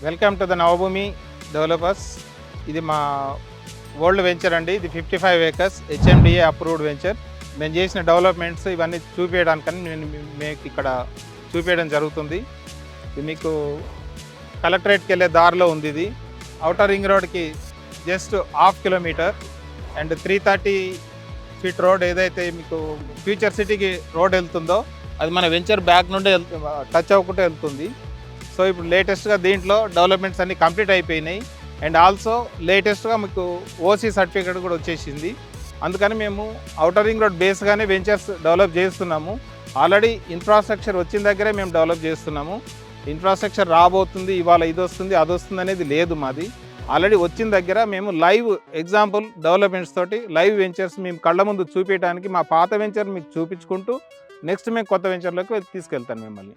Welcome to the Navabhoomi developers. ఇది మా old venture అండి. ఇది 55 ఏకర్స్ హెచ్ఎండిఏ అప్రూవ్డ్ వెంచర్. మేము చేసిన డెవలప్మెంట్స్ ఇవన్నీ చూపించడానికని మీకు ఇక్కడ చూపించడం జరుగుతుంది. ఇది మీకు కలెక్టరేట్కి వెళ్ళే దారిలో ఉంది. ఇది ఔటర్ రింగ్ రోడ్కి just 1/2 kilometre and 330 feet road ఏదైతే మీకు ఫ్యూచర్ సిటీకి రోడ్ వెళ్తుందో అది మన వెంచర్ బ్యాక్ నుండి టచ్ అవ్వకుండా వెళ్తుంది. సో ఇప్పుడు లేటెస్ట్గా దీంట్లో డెవలప్మెంట్స్ అన్నీ కంప్లీట్ అయిపోయినాయి అండ్ ఆల్సో లేటెస్ట్గా మీకు ఓసీ సర్టిఫికేట్ కూడా వచ్చేసింది. అందుకని మేము ఔటర్ రింగ్ రోడ్ బేస్గానే వెంచర్స్ డెవలప్ చేస్తున్నాము. ఆల్రెడీ ఇన్ఫ్రాస్ట్రక్చర్ వచ్చిన దగ్గరే మేము డెవలప్ చేస్తున్నాము. ఇన్ఫ్రాస్ట్రక్చర్ రాబోతుంది, ఇవాళ ఇది వస్తుంది అది వస్తుంది అనేది లేదు. మాది ఆల్రెడీ వచ్చిన దగ్గర మేము లైవ్ ఎగ్జాంపుల్ డెవలప్మెంట్స్ తోటి లైవ్ వెంచర్స్ మేము కళ్ళ ముందు చూపించడానికి మా పాత వెంచర్ మీకు చూపించుకుంటూ నెక్స్ట్ మేము కొత్త వెంచర్లోకి తీసుకెళ్తాను మిమ్మల్ని.